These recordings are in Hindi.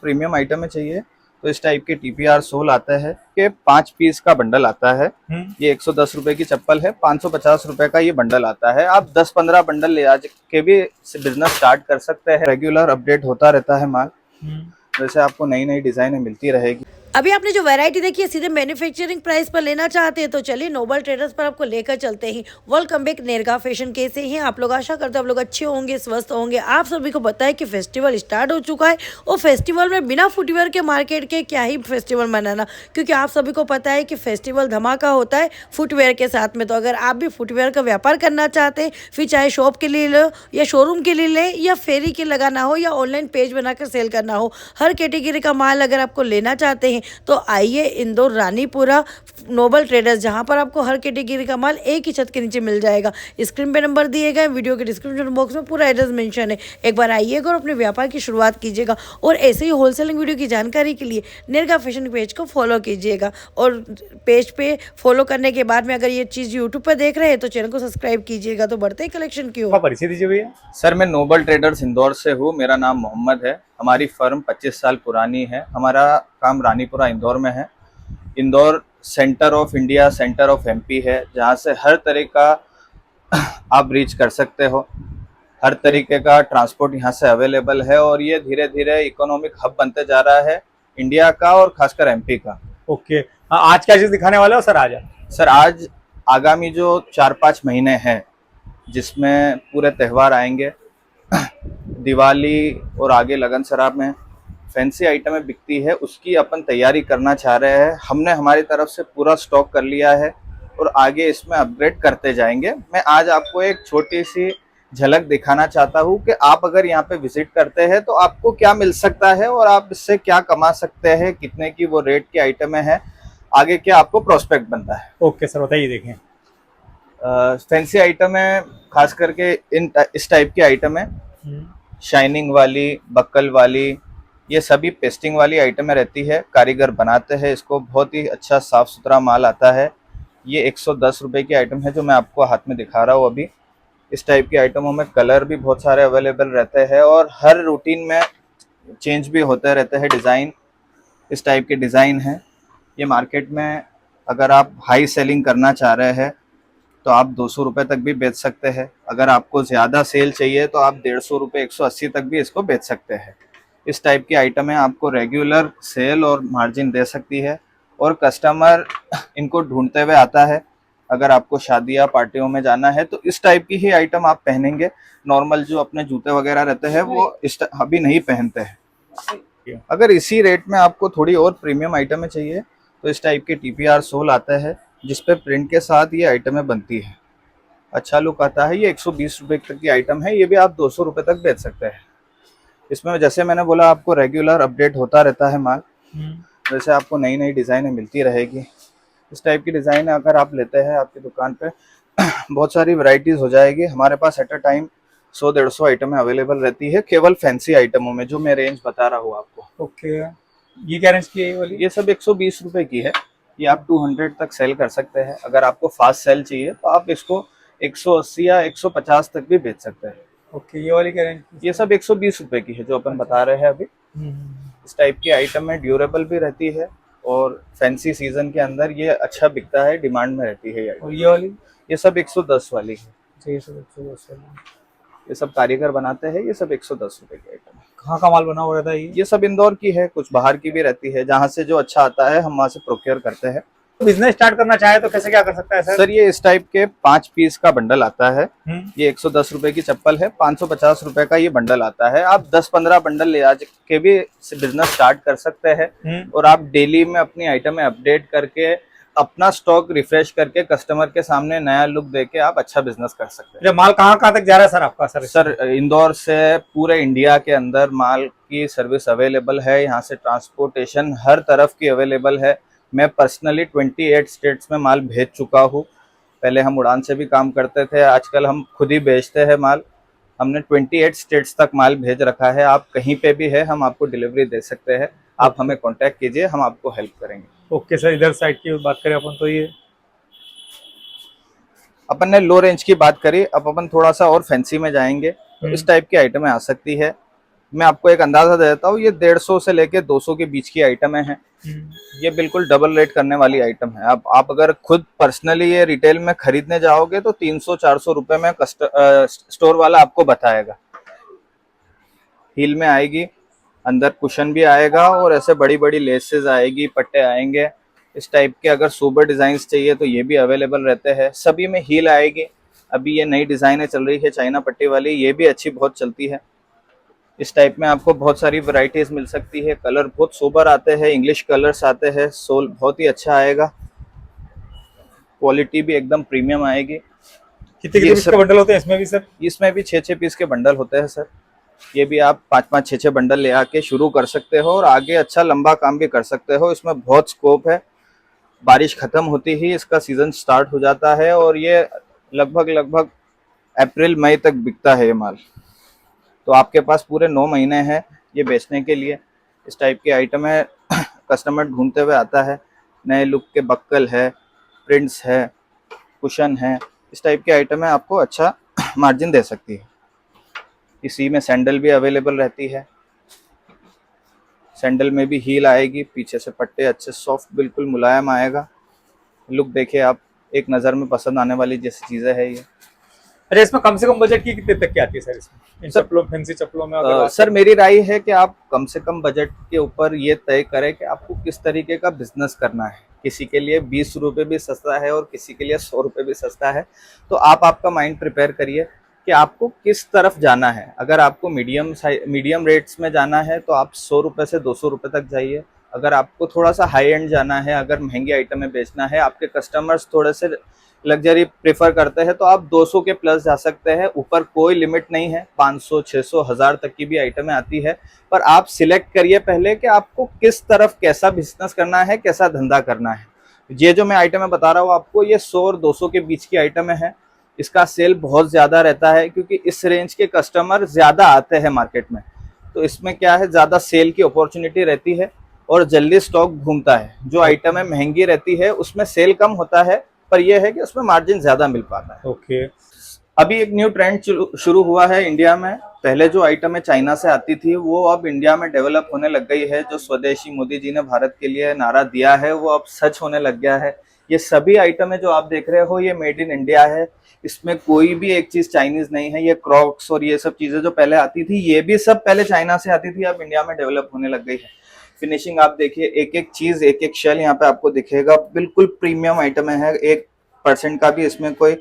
प्रीमियम आइटम में चाहिए तो इस टाइप के TPR सोल आता है कि 5 पीस का बंडल आता है। ये 110 रुपए की चप्पल है, 550 रुपए का ये बंडल आता है। आप 10-15 बंडल ले आ के भी बिजनेस स्टार्ट कर सकते हैं। रेगुलर अपडेट होता रहता है माल, वैसे आपको नई नई डिजाइनें मिलती रहेगी। अभी आपने जो वैरायटी देखी है सीधे मैन्युफैक्चरिंग प्राइस पर लेना चाहते हैं तो चलिए नोबल ट्रेडर्स पर आपको लेकर चलते हैं। वेलकम बैक नेरगा फैशन कैसे हैं आप लोग? आशा करते हैं आप लोग अच्छे होंगे, स्वस्थ होंगे। आप सभी को पता है कि फेस्टिवल स्टार्ट हो चुका है और फेस्टिवल में बिना फुटवेयर के मार्केट के क्या ही फेस्टिवल मनाना, क्योंकि आप सभी को पता है कि फेस्टिवल धमाका होता है फुटवेयर के साथ में। तो अगर आप भी फुटवेयर का व्यापार करना चाहते हैं, फिर चाहे शॉप के लिए लो या शोरूम के लिए ले या फेरी के लगाना हो या ऑनलाइन पेज बनाकर सेल करना हो, हर कैटेगरी का माल अगर आपको लेना चाहते हैं तो आइए इंदौर रानीपुरा नोबल ट्रेडर्स, जहां पर आपको हर कैटेगरी का माल एक ही छत के नीचे मिल जाएगा। स्क्रीन पे नंबर दिए गए, वीडियो के डिस्क्रिप्शन बॉक्स में पूरा एड्रेस मेंशन है। एक बार आइएगा और अपने व्यापार की शुरुआत कीजिएगा। और ऐसे ही होलसेलिंग वीडियो की जानकारी के लिए नेरगा फैशन पेज को फॉलो कीजिएगा। और पेज पे फॉलो करने के बाद में अगर ये चीज़ यूट्यूब पर देख रहे हैं तो चैनल को सब्सक्राइब कीजिएगा। तो बढ़ते ही कलेक्शन की ओर। परिचय दीजिए भैया। सर मैं नोबल ट्रेडर्स इंदौर से हूँ, मेरा नाम मोहम्मद है। हमारी फर्म 25 साल पुरानी है। हमारा काम रानीपुरा इंदौर में है। Indore centre of India, centre of MP है, जहाँ से हर तरह का आप रीच कर सकते हो। हर तरीके का ट्रांसपोर्ट यहाँ से अवेलेबल है और ये धीरे धीरे इकोनॉमिक हब बनते जा रहा है इंडिया का और खासकर MP का। ओके, आज क्या चीज दिखाने वाले हो सर? आज सर आज आगामी जो 4-5 महीने हैं जिसमें पूरे त्यौहार आएंगे, दिवाली और आगे लगन शराब में फैंसी आइटमें बिकती है, उसकी अपन तैयारी करना चाह रहे हैं। हमने हमारी तरफ से पूरा स्टॉक कर लिया है और आगे इसमें अपग्रेड करते जाएंगे। मैं आज आपको एक छोटी सी झलक दिखाना चाहता हूँ कि आप अगर यहाँ पे विजिट करते हैं तो आपको क्या मिल सकता है और आप इससे क्या कमा सकते हैं, कितने की वो रेट की आइटमें हैं, आगे क्या आपको प्रोस्पेक्ट बनता है। ओके सर, बताइए। देखें फैंसी आइटमें खास करके इस टाइप की आइटमें, शाइनिंग वाली, बक्कल वाली, ये सभी पेस्टिंग वाली आइटमें रहती है। कारीगर बनाते हैं इसको, बहुत ही अच्छा साफ सुथरा माल आता है। ये 110 रुपए की आइटम है जो मैं आपको हाथ में दिखा रहा हूँ अभी। इस टाइप की आइटमों में कलर भी बहुत सारे अवेलेबल रहते हैं और हर रूटीन में चेंज भी होते रहते हैं डिज़ाइन। इस टाइप के डिज़ाइन हैं। ये मार्केट में अगर आप हाई सेलिंग करना चाह रहे हैं तो आप 200 रुपये तक भी बेच सकते हैं। अगर आपको ज़्यादा सेल चाहिए तो आप 150 रुपये, 180 तक भी इसको बेच सकते हैं। इस टाइप की आइटमें आपको रेगुलर सेल और मार्जिन दे सकती है और कस्टमर इनको ढूंढते हुए आता है। अगर आपको शादी या पार्टियों में जाना है तो इस टाइप की ही आइटम आप पहनेंगे। नॉर्मल जो अपने जूते वगैरह रहते हैं वो अभी नहीं पहनते हैं। अगर इसी रेट में आपको थोड़ी और प्रीमियम आइटमें चाहिए तो इस टाइप के TPR सोल आता है जिसपे प्रिंट के साथ ये आइटमें बनती है। अच्छा लुक आता है। ये 120 रुपये तक की आइटम है, ये भी आप 200 रुपये तक बेच सकते हैं। इसमें जैसे मैंने बोला आपको रेगुलर अपडेट होता रहता है माल, वैसे आपको नई नई डिज़ाइनें मिलती रहेगी। इस टाइप की डिज़ाइन अगर आप लेते हैं आपकी दुकान पे बहुत सारी वैरायटीज़ हो जाएगी। हमारे पास एट अ टाइम 100-150 आइटमें अवेलेबल रहती है केवल फैंसी आइटमों में, जो मैं रेंज बता रहा हूँ आपको। ओके, ये क्या रेंज की है ये वाली? ये सब 120 रुपये की है। ये आप 200 तक सेल कर सकते हैं। अगर आपको फास्ट सेल चाहिए तो आप इसको 180 या 150 तक भी बेच सकते हैं। ओके, ये वाली क्या रेंज की? ये सब 120 रुपये की है जो अपन बता रहे हैं अभी। इस टाइप की आइटम में ड्यूरेबल भी रहती है और फैंसी सीजन के अंदर ये अच्छा बिकता है, डिमांड में रहती है ये। और ये वाली? ये सब 110 वाली है। ये सब 110 वाली। ये सब कारीगर बनाते हैं। ये सब 110 रुपये की आइटम है। कहाँ का माल बना हुआ रहता है ये? ये सब इंदौर की है, कुछ बाहर की भी रहती है। जहाँ से जो अच्छा आता है हम वहाँ से प्रोक्योर करते हैं। बिजनेस स्टार्ट करना चाहे तो कैसे क्या कर सकता है सर? सर ये इस टाइप के 5 पीस का बंडल आता है। ये 110 रुपए की चप्पल है, 550 रुपए का ये बंडल आता है। आप 10-15 बंडल ले आके भी बिजनेस स्टार्ट कर सकते हैं और आप डेली में अपनी आइटमें अपडेट करके अपना स्टॉक रिफ्रेश करके कस्टमर के सामने नया लुक देके आप अच्छा बिजनेस कर सकते हैं। माल कहाँ कहाँ तक जा रहा है सर आपका? सर इंदौर से पूरे इंडिया के अंदर माल की सर्विस अवेलेबल है। यहाँ से ट्रांसपोर्टेशन हर तरफ की अवेलेबल है। मैं पर्सनली 28 स्टेट्स में माल भेज चुका हूँ। पहले हम उड़ान से भी काम करते थे, आजकल हम खुद ही भेजते हैं माल। हमने 28 स्टेट्स तक माल भेज रखा है। आप कहीं पे भी है हम आपको डिलीवरी दे सकते हैं। आप हमें कांटेक्ट कीजिए, हम आपको हेल्प करेंगे। ओके सर, इधर साइड की बात करें अपन तो ये अपन ने लो रेंज की बात करी, अब अपन थोड़ा सा और फैंसी में जाएंगे तो इस टाइप की आइटमें आ सकती है। मैं आपको एक अंदाजा देता हूँ, ये 150 से लेके 200 के बीच की आइटमें हैं। ये बिल्कुल डबल रेट करने वाली आइटम है। आप अगर खुद पर्सनली ये रिटेल में खरीदने जाओगे तो 300-400 रुपए में स्टोर वाला आपको बताएगा। हील में आएगी, अंदर कुशन भी आएगा और ऐसे बड़ी बड़ी लेसेस आएगी, पट्टे आएंगे इस टाइप के। अगर सोबर डिजाइन चाहिए तो ये भी अवेलेबल रहते हैं। सभी में हील आएगी। अभी ये नई डिजाइनें चल रही है चाइना पट्टी वाली, ये भी अच्छी बहुत चलती है। इस टाइप में आपको बहुत सारी वैरायटीज मिल सकती है। कलर बहुत सोबर आते हैं, इंग्लिश कलर्स आते हैं। सोल बहुत ही अच्छा आएगा, क्वालिटी भी एकदम प्रीमियम आएगी। कितने पीस के बंडल होते हैं इसमें भी सर? इसमें भी 6-6 पीस के बंडल होते हैं सर। ये भी आप 5-5, 6-6 बंडल ले आके शुरू कर सकते हो और आगे अच्छा लंबा काम भी कर सकते हो। इसमें बहुत स्कोप है। बारिश खत्म होती ही इसका सीजन स्टार्ट हो जाता है और ये लगभग अप्रैल मई तक बिकता है ये माल। तो आपके पास पूरे 9 महीने हैं ये बेचने के लिए। इस टाइप की आइटम है, कस्टमर ढूंढते हुए आता है। नए लुक के बक्कल है, प्रिंट्स है, कुशन है, इस टाइप की आइटम है, आपको अच्छा मार्जिन दे सकती है। इसी में सैंडल भी अवेलेबल रहती है। सैंडल में भी हील आएगी, पीछे से पट्टे अच्छे सॉफ्ट बिल्कुल मुलायम आएगा। लुक देखिए आप, एक नज़र में पसंद आने वाली जैसी चीज़ें है ये। अच्छा, इसमें कम से कम बजट की कितने तक की आती है सर इसमें, इन चप्पलों, फैंसी चप्पलों में? सर मेरी राय है कि आप कम से कम बजट के ऊपर ये तय करें कि आपको किस तरीके का बिजनेस करना है। किसी के लिए 20 रुपये भी सस्ता है और किसी के लिए 100 रुपये भी सस्ता है। तो आप आपका माइंड प्रिपेयर करिए कि आपको किस तरफ जाना है। अगर आपको मीडियम रेट्स में जाना है तो आप 100 रुपये से 200 रुपये तक जाइए। अगर आपको थोड़ा सा हाई एंड जाना है, अगर महंगी आइटम में बेचना है, आपके कस्टमर्स थोड़े से लग्जरी प्रेफर करते हैं, तो आप 200 के प्लस जा सकते हैं। ऊपर कोई लिमिट नहीं है, 500, 600, 1000 तक की भी आइटमें आती है। पर आप सिलेक्ट करिए पहले कि आपको किस तरफ कैसा बिजनेस करना है, कैसा धंधा करना है। ये जो मैं आइटमें बता रहा हूँ आपको, ये 100 और 200 के बीच की आइटमें हैं। इसका सेल बहुत ज़्यादा रहता है क्योंकि इस रेंज के कस्टमर ज़्यादा आते हैं मार्केट में। तो इसमें क्या है, ज़्यादा सेल की अपॉर्चुनिटी रहती है और जल्दी स्टॉक घूमता है। जो आइटमें महंगी रहती है उसमें सेल कम होता है, पर यह है कि उसमें मार्जिन ज्यादा मिल पाता है। ओके। अभी एक न्यू ट्रेंड शुरू हुआ है इंडिया में। पहले जो आइटमें चाइना से आती थी वो अब इंडिया में डेवलप होने लग गई है। जो स्वदेशी मोदी जी ने भारत के लिए नारा दिया है वो अब सच होने लग गया है। ये सभी आइटमें जो आप देख रहे हो ये मेड इन इंडिया है। इसमें कोई भी एक चीज चाइनीज नहीं है। ये क्रॉक्स और ये सब चीजें जो पहले आती थी ये भी सब पहले चाइना से आती थी, अब इंडिया में डेवलप होने लग गई है। फिनिशिंग आप देखिए, एक एक चीज, एक एक शेल यहाँ पे आपको दिखेगा। बिल्कुल प्रीमियम आइटम है, 1% का भी इसमें कोई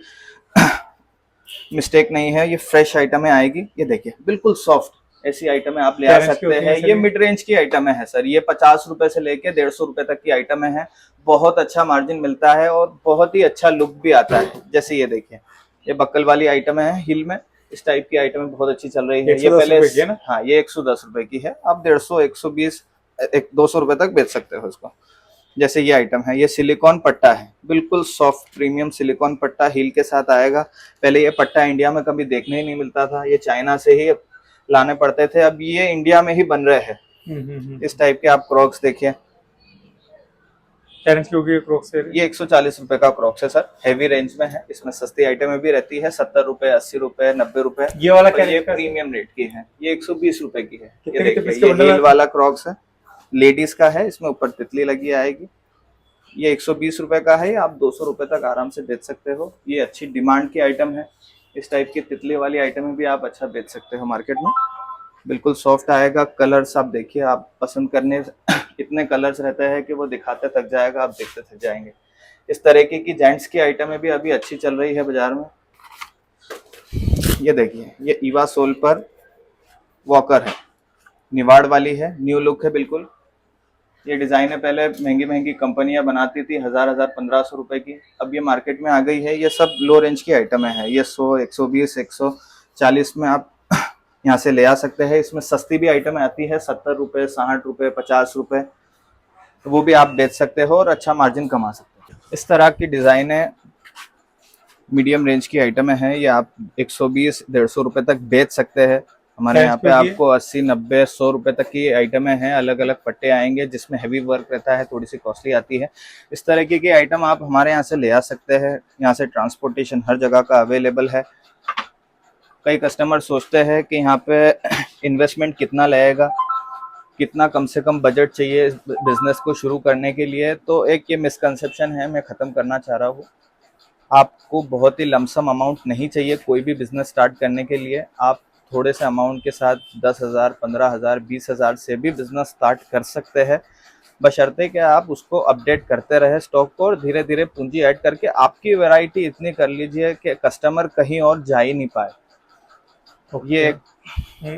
मिस्टेक नहीं है। ये फ्रेश आइटमें आएगी। ये देखिए बिल्कुल सॉफ्ट ऐसी आइटमें आप ले आ सकते हैं। ये मिड रेंज की आइटमें है सर। ये 50 रुपए से लेके 150 रुपए तक की आइटमें हैं। बहुत अच्छा मार्जिन मिलता है और बहुत ही अच्छा लुक भी आता है। जैसे ये देखिए, ये बक्कल वाली आइटमें हैं हिल में। इस टाइप की आइटमें बहुत अच्छी चल रही है। ये पहले हाँ, ये 110 रुपए की है। आप 150, 120, 200 रुपए तक बेच सकते हो इसको। जैसे ये आइटम है, ये सिलिकॉन पट्टा है, बिल्कुल सॉफ्ट प्रीमियम सिलिकॉन पट्टा हील के साथ आएगा। पहले ये पट्टा इंडिया में कभी देखने ही नहीं मिलता था, ये चाइना से ही लाने पड़ते थे। अब ये इंडिया में ही बन रहे हैं। इस टाइप के आप क्रॉक्स देखिए। ये 140 रुपए का क्रॉक्स है सर। हेवी रेंज में है। इसमें सस्ती आइटमें भी रहती है, 70 रुपए, 80 रुपए, 90 रुपए। ये वाला क्या, ये प्रीमियम रेट की है। ये 120 रुपए की है। ये देखिए, ये हील वाला क्रॉक्स है, लेडीज का है। इसमें ऊपर तितली लगी आएगी। ये 120 रुपए का है। आप 200 रुपए तक आराम से बेच सकते हो। ये अच्छी डिमांड की आइटम है। इस टाइप की तितली वाली आइटम भी आप अच्छा बेच सकते हो मार्केट में। बिल्कुल सॉफ्ट आएगा। कलर्स आप देखिए, आप पसंद करने इतने कलर्स रहते हैं कि वो दिखाते थक जाएगा, आप देखते थक जाएंगे। इस तरीके की जेंट्स की आइटमें भी अभी अच्छी चल रही है बाजार में। ये देखिए, ये ईवा सोल पर वॉकर है, निवाड़ वाली है, न्यू लुक है बिल्कुल। ये डिजाइनें पहले महंगी महंगी कंपनियां बनाती थी, 1000, 1500 रुपए की। अब ये मार्केट में आ गई है। ये सब लो रेंज की आइटमें हैं। ये 100, 120, 140 में आप यहाँ से ले आ सकते हैं। इसमें सस्ती भी आइटमें आती है, 70 रुपए, 60 रुपए, 50 रुपए। तो वो भी आप बेच सकते हो और अच्छा मार्जिन कमा सकते हो। इस तरह की डिजाइनें मीडियम रेंज की आइटमें हैं। ये आप 120, 150 रुपए तक बेच सकते हैं। हमारे यहाँ पे आपको 80, 90, 100 रुपए तक की आइटमें हैं। अलग अलग पट्टे आएंगे जिसमें हैवी वर्क रहता है, थोड़ी सी कॉस्टली आती है। इस तरीके की आइटम आप हमारे यहाँ से ले आ सकते हैं। यहाँ से ट्रांसपोर्टेशन हर जगह का अवेलेबल है। कई कस्टमर सोचते हैं कि यहाँ पे इन्वेस्टमेंट कितना लगेगा, कितना कम से कम बजट चाहिए इस बिजनेस को शुरू करने के लिए। तो एक ये मिसकंसेप्शन है, मैं ख़त्म करना चाह रहा हूँ। आपको बहुत ही लमसम अमाउंट नहीं चाहिए कोई भी बिजनेस स्टार्ट करने के लिए। आप थोड़े से अमाउंट के साथ 10,000, 15,000, 20,000 से भी बिजनेस स्टार्ट कर सकते हैं, बशर्ते कि आप उसको अपडेट करते रहे स्टॉक को, और धीरे धीरे पूंजी ऐड करके आपकी वैरायटी इतनी कर लीजिए कि कस्टमर कहीं और जा ही नहीं पाए। ये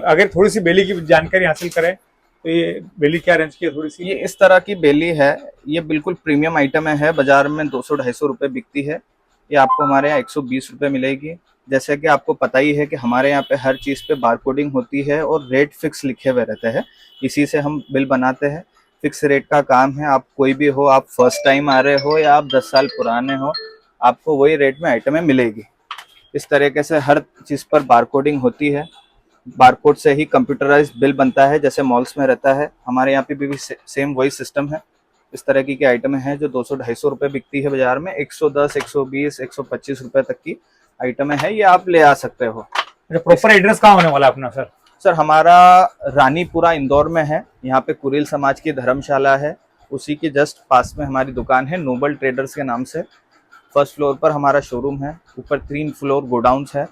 अगर थोड़ी सी बेली की जानकारी हासिल करें तो ये बेली क्या रेंज की है थोड़ी सी? ये इस तरह की बेली है, ये बिल्कुल प्रीमियम आइटम है, बाजार में 200-250 रुपये बिकती है। ये आपको हमारे यहाँ 120 रुपये मिलेगी। जैसे कि आपको पता ही है कि हमारे यहाँ पे हर चीज़ पे बारकोडिंग होती है और रेट फिक्स लिखे हुए रहते हैं, इसी से हम बिल बनाते हैं। फिक्स रेट का काम है, आप कोई भी हो, आप फर्स्ट टाइम आ रहे हो या आप 10 साल पुराने हो, आपको वही रेट में आइटमें मिलेगी। इस तरीके से हर चीज़ पर बारकोडिंग होती है, बारकोड से ही कंप्यूटराइज्ड बिल बनता है जैसे मॉल्स में रहता है। हमारे यहाँ पे भी सेम वही सिस्टम है। इस तरह की आइटमें हैं जो 200-250 रुपये बिकती है बाजार में। 110, 120, 125 रुपये तक की आइटमें हैं, ये आप ले आ सकते हो। प्रॉपर एड्रेस कहाँ होने वाला है अपना सर? सर हमारा रानीपुरा इंदौर में है, यहाँ पे कुरील समाज की धर्मशाला है, उसी के जस्ट पास में हमारी दुकान है नोबल ट्रेडर्स के नाम से। फर्स्ट फ्लोर पर हमारा शोरूम है, ऊपर 3 फ्लोर गोडाउन्स है।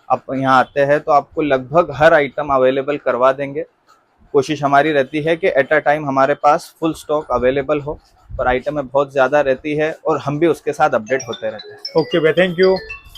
आप यहाँ आते हैं तो आपको लगभग हर आइटम अवेलेबल करवा देंगे। कोशिश हमारी रहती है कि एट अ टाइम हमारे पास फुल स्टॉक अवेलेबल हो, पर आइटमें बहुत ज़्यादा रहती है और हम भी उसके साथ अपडेट होते रहते हैं। ओके भाई, थैंक यू।